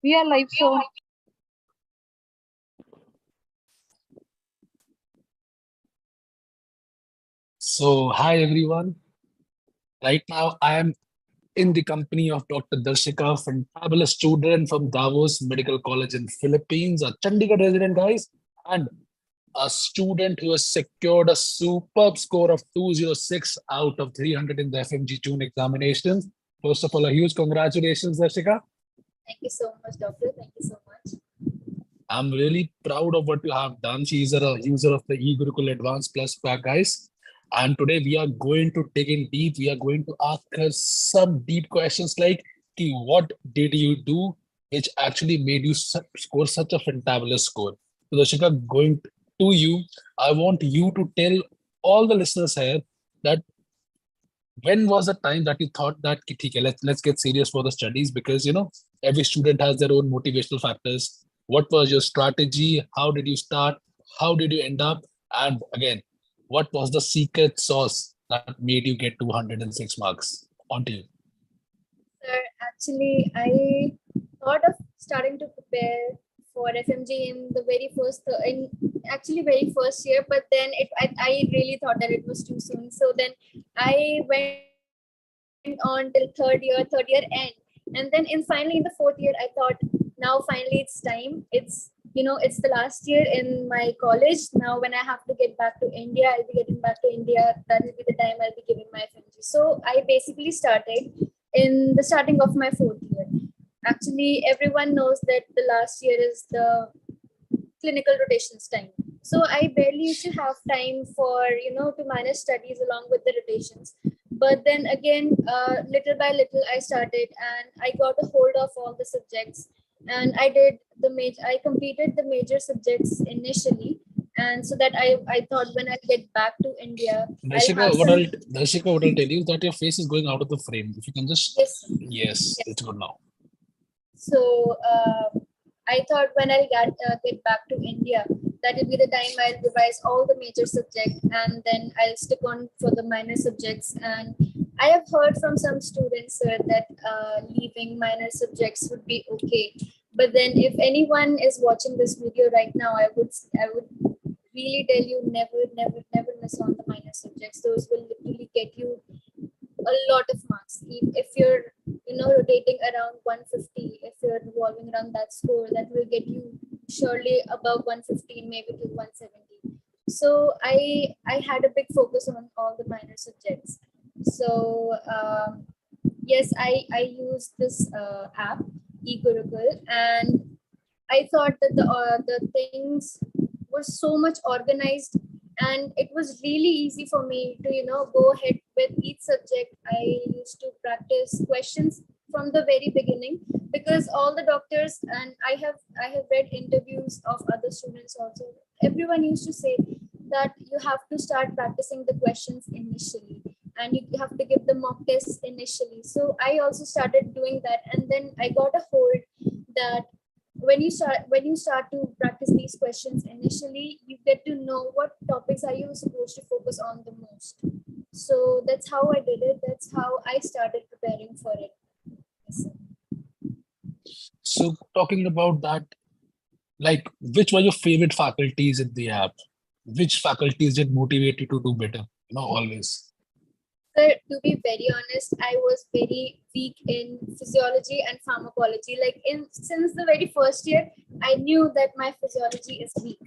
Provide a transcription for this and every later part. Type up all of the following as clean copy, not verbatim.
We are live, so So, hi everyone. Right now, I am in the company of Dr. Darshika, fantabulous student from Davos Medical College in Philippines, a Chandigarh resident, guys, and a student who has secured a superb score of 206 out of 300 in the FMG June examinations. First of all, a huge congratulations, Darshika. Thank you so much, doctor. Thank you so much. I'm really proud of what you have done. She's a user of the eGurukul Advanced Plus pack, guys. And today we are going to dig in deep. We are going to ask her some deep questions like, "Ki, what did you do which actually made you score such a fantabulous score?" So, Darshika, going to you, I want you to tell all the listeners here that when was the time that you thought that "Ki, theek hai, let's get serious for the studies, because every student has their own motivational factors. What was your strategy? How did you start? How did you end up? And again, what was the secret sauce that made you get 206 marks? On to you. Sir, actually, I thought of starting to prepare for FMG in the very first, very first year, but then I really thought that it was too soon. So then I went on till third year end. And then finally in the fourth year, I thought now finally it's time. It's the last year in my college. Now when I have to get back to India, I'll be getting back to India. That will be the time I'll be giving my FMG. So I basically started in the starting of my fourth year. Actually, everyone knows that the last year is the clinical rotations time. So I barely used to have time for, to manage studies along with the rotations. But then again, little by little, I started and I got a hold of all the subjects. And I completed the major subjects initially. And so that I thought when I get back to India, Darshika, what I'll tell you is that your face is going out of the frame. If you can just... Yes, it's good now. So I thought when I get back to India, that will be the time I'll revise all the major subjects and then I'll stick on for the minor subjects. And I have heard from some students, sir, that leaving minor subjects would be okay. But then if anyone is watching this video right now, I would really tell you never miss on the minor subjects. Those will literally get you a lot of marks. If you're rotating around 150, if you're revolving around that score, that will get you surely above 115, maybe to 170. So I had a big focus on all the minor subjects. So yes, I used this app eGurukul, and I thought that the things were so much organized, and it was really easy for me to go ahead with each subject. I used to practice questions from the very beginning, because all the doctors, and I have read interviews of other students also, everyone used to say that you have to start practicing the questions initially and you have to give the mock tests initially. So I also started doing that, and then I got a hold that when you start to practice these questions initially, you get to know what topics are you supposed to focus on the most. So that's how I did it. That's how I started preparing for it. Yes, so talking about that, like, which were your favorite faculties in the app? Which faculties did motivate you to do better? Always. Sir, to be very honest, I was very weak in physiology and pharmacology. Since the very first year, I knew that my physiology is weak.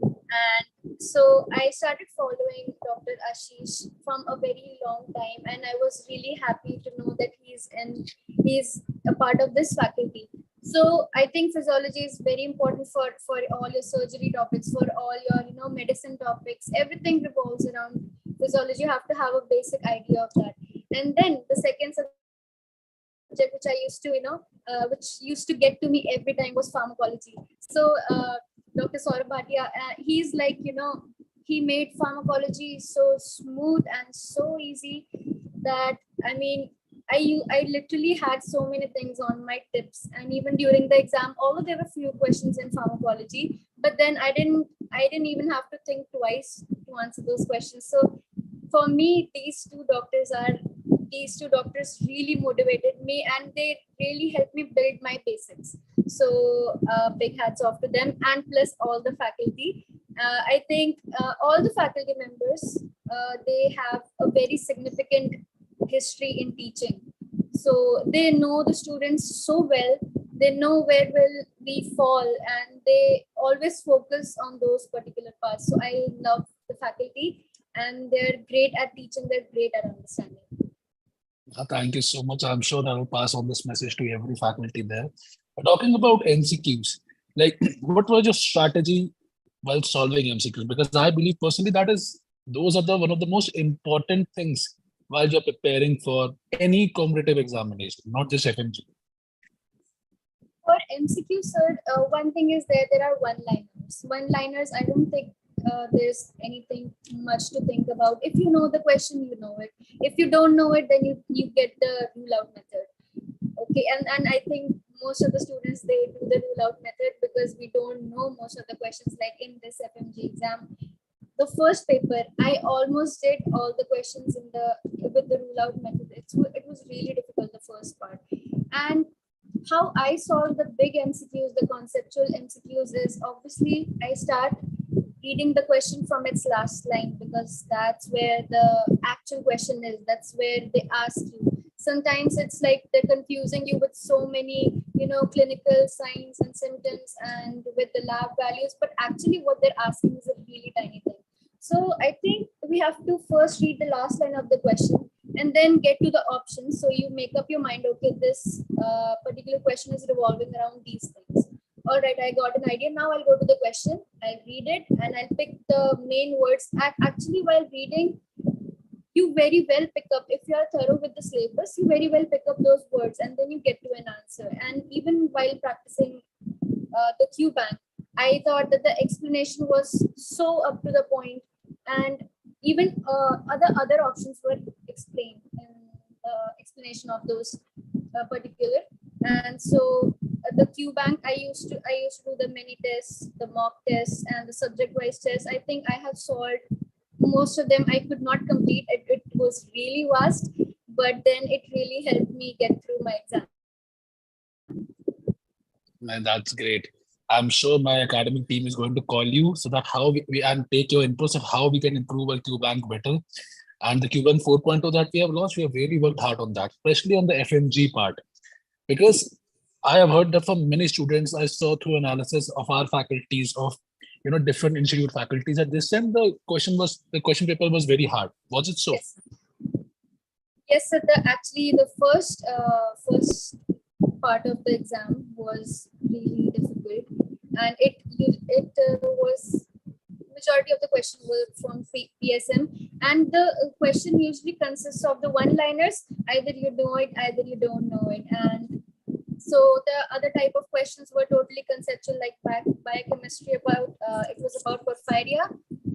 And so I started following Dr. Ashish from a very long time, and I was really happy to know that he's a part of this faculty. So I think physiology is very important for all your surgery topics, for all your medicine topics. Everything revolves around physiology. You have to have a basic idea of that. And then the second subject which I used to which used to get to me every time was pharmacology. So Dr. Bhatia, he's like, he made pharmacology so smooth and so easy that, I mean, I literally had so many things on my tips, and even during the exam, although there were few questions in pharmacology, but then I didn't even have to think twice to answer those questions. So for me, these two doctors really motivated me, and they really helped me build my basics. So big hats off to them, and plus all the faculty. I think all the faculty members, they have a very significant history in teaching. So they know the students so well. They know where will we fall, and they always focus on those particular parts. So I love the faculty, and they're great at teaching. They're great at understanding. Thank you so much. I'm sure that will pass on this message to every faculty there. But talking about MCQs, like what was your strategy while solving MCQs? Because I believe personally those are the one of the most important things while you're preparing for any competitive examination, not just FMG. For MCQ, sir, one thing is there are one-liners. One-liners, I don't think there's anything much to think about. If you know the question, you know it. If you don't know it, then you get the rule-out method. Okay, and I think most of the students, they do the rule-out method because we don't know most of the questions. Like in this FMG exam, the first paper, I almost did all the questions with the rule-out method. It was really difficult, the first part. And how I solve the big MCQs, the conceptual MCQs, is obviously I start reading the question from its last line, because that's where the actual question is. That's where they ask you. Sometimes it's like they're confusing you with so many, clinical signs and symptoms and with the lab values, but actually what they're asking is a really tiny thing. So I think we have to first read the last line of the question and then get to the options. So you make up your mind, okay, this particular question is revolving around these things. All right, I got an idea. Now I'll go to the question, I'll read it, and I'll pick the main words. Actually, while reading, you very well pick up, if you are thorough with the syllabus, you very well pick up those words, and then you get to an answer. And even while practicing the Q bank, I thought that the explanation was so up to the point, and even other options were explained in the explanation of those particular. And so the Q bank, I used to do the mini tests, the mock tests, and the subject-wise tests. I think I have solved most of them. I could not complete it. It was really vast, but then it really helped me get through my exam. Man, that's great. I'm sure my academic team is going to call you so that how we and take your inputs of how we can improve our Q bank better. And the Q bank 4.0 that we have launched, we have really worked hard on that, especially on the FMG part. Because I have heard that from many students, I saw through analysis of our faculties of different institute faculties, at this time the question paper was very hard. Was it so? Yes, yes, sir. Actually the first part of the exam was really difficult, and it was majority of the question were from PSM, and the question usually consists of the one-liners. Either you know it, either you don't know it. And so the other type of questions were totally conceptual, like biochemistry, it was about porphyria.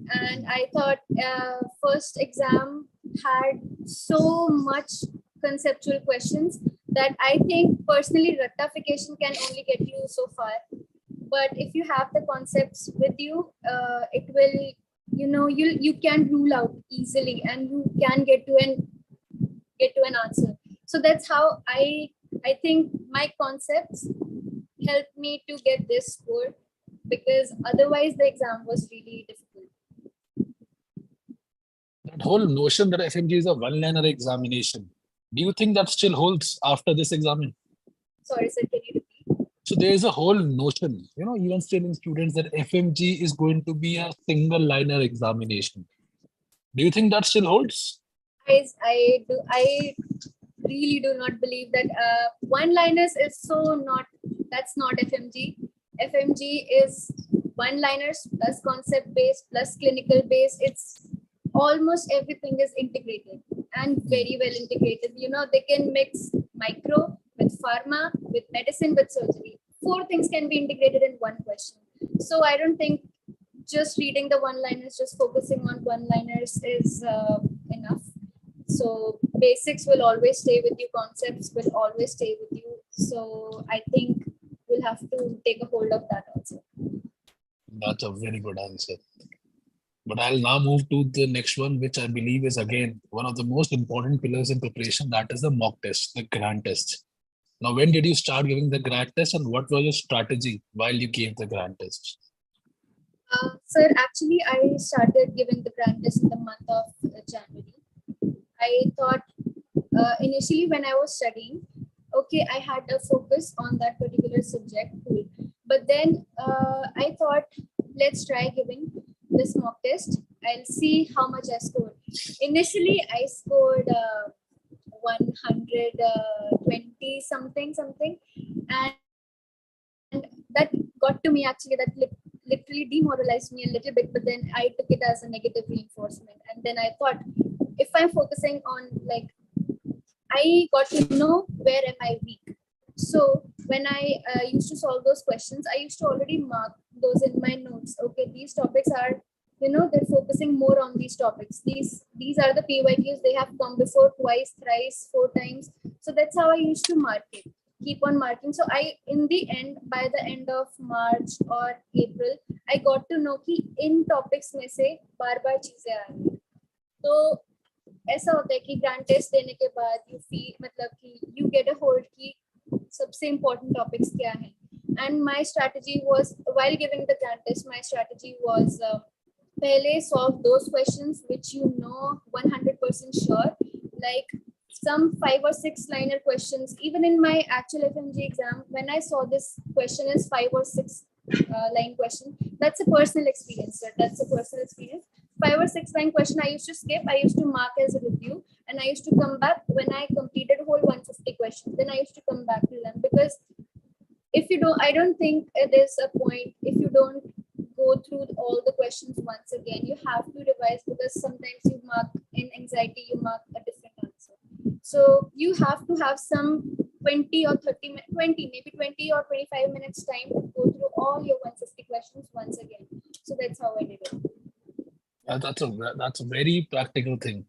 And I thought first exam had so much conceptual questions that I think personally rectification can only get you so far. But if you have the concepts with you, it will, you can rule out easily, and you can get to an answer. So that's how I think my concepts helped me to get this score, because otherwise the exam was really difficult. That whole notion that FMG is a one-liner examination, do you think that still holds after this exam? Sorry, sir, can you repeat? So there is a whole notion, even still in students, that FMG is going to be a single liner examination. Do you think that still holds? I really do not believe that one-liners is that's not FMG. FMG is one-liners plus concept-based plus clinical-based. It's almost everything is integrated and very well integrated. They can mix micro with pharma, with medicine, with surgery. 4 things can be integrated in one question. So I don't think just reading the one-liners, just focusing on one-liners is enough. So basics will always stay with you, concepts will always stay with you. So I think we'll have to take a hold of that also. That's a very good answer. But I'll now move to the next one, which I believe is again one of the most important pillars in preparation. That is the mock test, the grand test. Now, when did you start giving the grand test, and what was your strategy while you gave the grand test? Sir, actually, I started giving the grand test in the month of January. I thought initially when I was studying, okay, I had a focus on that particular subject, cool. But then I thought, let's try giving this mock test. I'll see how much I scored. Initially, I scored 120 something, and that got to me actually. That literally demoralized me a little bit. But then I took it as a negative reinforcement, and then I thought, if I'm focusing on like, I got to know where am I weak. So when I used to solve those questions, I used to already mark those in my notes. Okay, these topics are, they're focusing more on these topics. These are the PYQs. They have come before twice, thrice, 4 times. So that's how I used to mark it. Keep on marking. So by the end of March or April, I got to know कि इन topics में से बार-बार चीजें आ रही हैं. तो ऐसा होता है कि ग्रांड टेस्ट देने के बाद you get a hold कि सबसे important topics क्या हैं. And my strategy was, while giving the grant test, my strategy was पहले solve those questions which 100% sure, like some 5 or 6 liner questions. Even in my actual FMG exam, when I saw this question is 5 or 6 line question, that's a personal experience, sir. That's a personal experience. 5 or 6 line question I used to skip. I used to mark as a review, and I used to come back when I completed whole 150 questions. Then I used to come back to them, because I don't think there's a point if you don't go through all the questions once again. You have to revise, because sometimes you mark in anxiety, you mark a different answer. So you have to have some 20 or 25 minutes time to go through all your 150 questions once again. So that's how I did it. That's a very practical thing.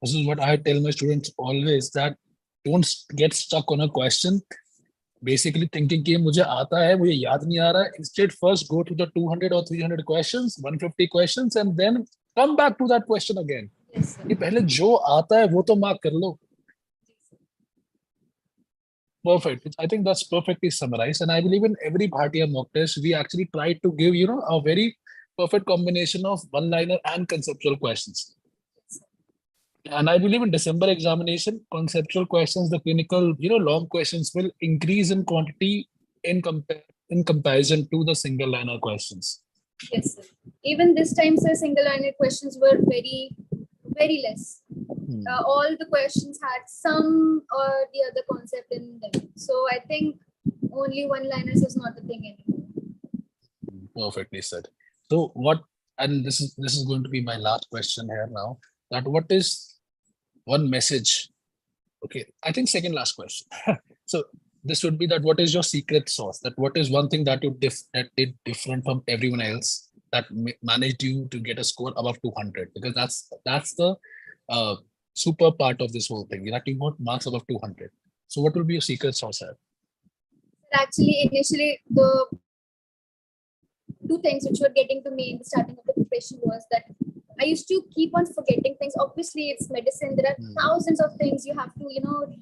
This is what I tell my students always, that don't get stuck on a question basically thinking कि मुझे आता है, मुझे याद नहीं आ रहा है. Instead, first go to the 200 or 300 questions, 150 questions, and then come back to that question again. Yes, sir. कि पहले जो आता है वो तो mark कर लो. Perfect. I think that's perfectly summarized. And I believe in every Bhatia mock test, we actually try to give, a very perfect combination of one-liner and conceptual questions. And I believe in December examination, conceptual questions, the clinical, long questions will increase in quantity in comparison to the single liner questions. Yes, sir. Even this time, sir, single liner questions were very, very less. All the questions had some or the other concept in them. So I think only one-liners is not a thing anymore. Perfectly said. So and this is going to be my last question here now, that what is one message? Okay, I think second last question. So this would be that what is your secret sauce? That what is one thing that you that did different from everyone else that managed you to get a score above 200? Because that's the super part of this whole thing. You got marks above 200. So what will be your secret sauce here? Actually, initially, the two things which were getting to me in the starting of the preparation was that I used to keep on forgetting things. Obviously, it's medicine. There are thousands of things you have to,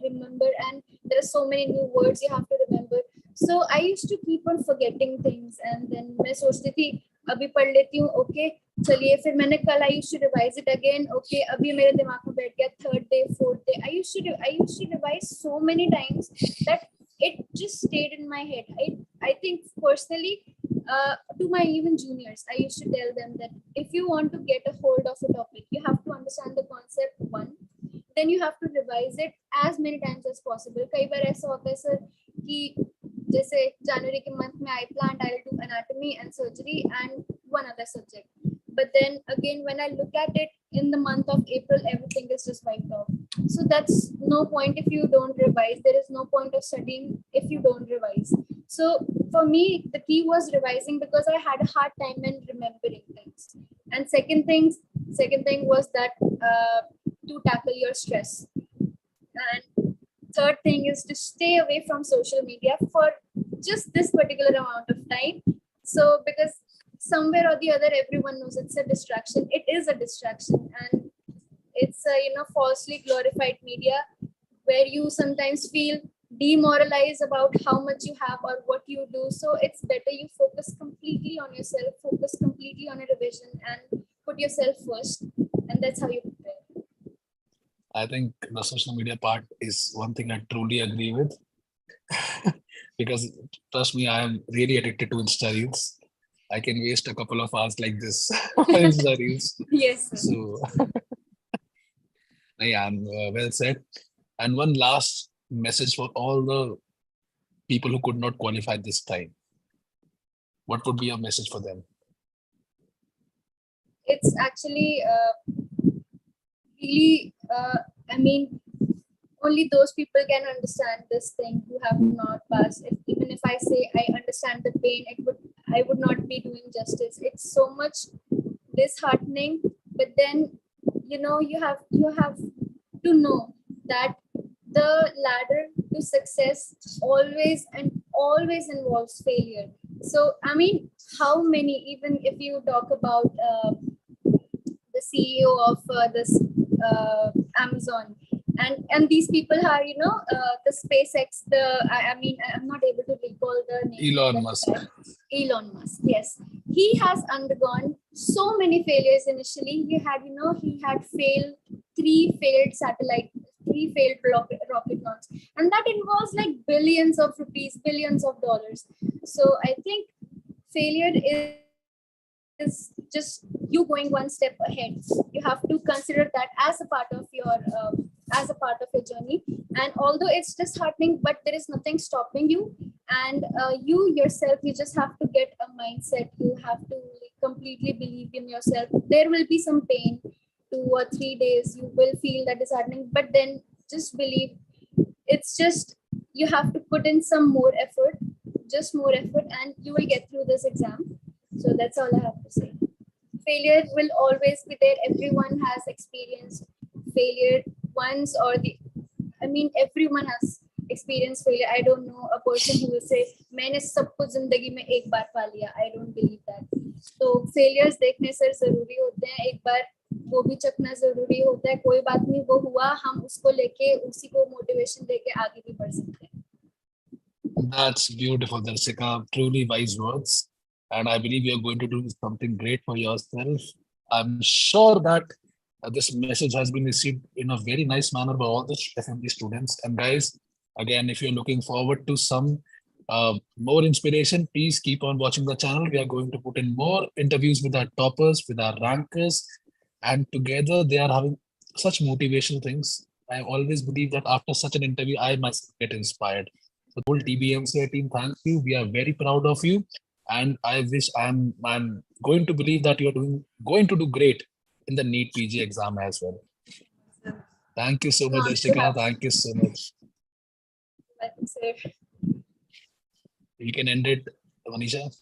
remember, and there are so many new words you have to remember. So I used to keep on forgetting things, and then मैं सोचती थी अभी पढ़ लेती हूँ, okay, चलिए फिर मैंने कल I used to revise it again, okay, अभी मेरे दिमाग में बैठ गया, third day, fourth day. I used to revise so many times that it just stayed in my head. I think personally, to my even juniors, I used to tell them that if you want to get a hold of a topic, you have to understand the concept one, then you have to revise it as many times as possible. कई बार ऐसा होता है sir कि जैसे जनवरी के month में I planned I'll do anatomy and surgery and one other subject, but then again when I look at it in the month of April, everything is just wiped off. So that's no point if you don't revise. There is no point of studying if you don't revise. So for me, the key was revising, because I had a hard time in remembering things. And second thing was that to tackle your stress. And third thing is to stay away from social media for just this particular amount of time. So because somewhere or the other, everyone knows it's a distraction. It is a distraction, and it's a falsely glorified media where you sometimes feel demoralized about how much you have or what you do. So it's better you focus completely on yourself, focus completely on a revision, and put yourself first, and that's how you prepare. I think the social media part is one thing I truly agree with. Because trust me, I am really addicted to Insta Reels. I can waste a couple of hours like this on Insta Reels. Yes, sir. So, yeah, well said. And one last message for all the people who could not qualify this time. What would be your message for them? It's actually really, I mean, only those people can understand this thing who have not passed. Even if I say I understand the pain, I would not be doing justice. It's so much disheartening, but then you have to know that the ladder to success always and always involves failure. So I mean, how many, even if you talk about the CEO of this Amazon, and these people are the SpaceX, I mean, I'm not able to recall the name. Elon Musk. Elon Musk, yes, he has undergone so many failures. Initially, he had failed three failed satellite, three failed rocket launch, and that involves like billions of rupees, billions of dollars. So I think failure is just you going one step ahead. You have to consider that as a part of your journey. And although it's disheartening, but there is nothing stopping you. And you yourself, you just have to get a mindset. You have to completely believe in yourself. There will be some pain, 2 or 3 days. You will feel that disheartening, but then just believe. It's just you have to put in some more effort, just more effort, and you will get through this exam. So that's all I have to say. Failure will always be there. Everyone has experienced failure once or everyone has experienced failure. I don't know a person who will say, मैंने सब कुछ जिंदगी में एक बार पा लिया. I don't believe that. So failures देखने sir जरूरी होते हैं. एक बार वो भी चखना जरूरी होता है. कोई बात नहीं, वो हुआ, हम उसको लेके उसी को मोटिवेशन देके आगे भी बढ़ सकते हैं. That's beautiful, Darshika. Truly wise words. And I believe you're going to do something great for yourself. I'm sure that this message has been received in a very nice manner by all the FMG students. And guys, again, if you're looking forward to some more inspiration, please keep on watching the channel. We are going to put in more interviews with our toppers, with our rankers, and together they are having such motivational things. I always believe that after such an interview, I myself get inspired. So the whole DBMCI team, thank you. We are very proud of you. And I wish I'm going to believe that you're going to do great in the NEET PG exam as well. Thank you so much, Darshika. Thank you so much. Welcome, sir. We can end it, Manisha.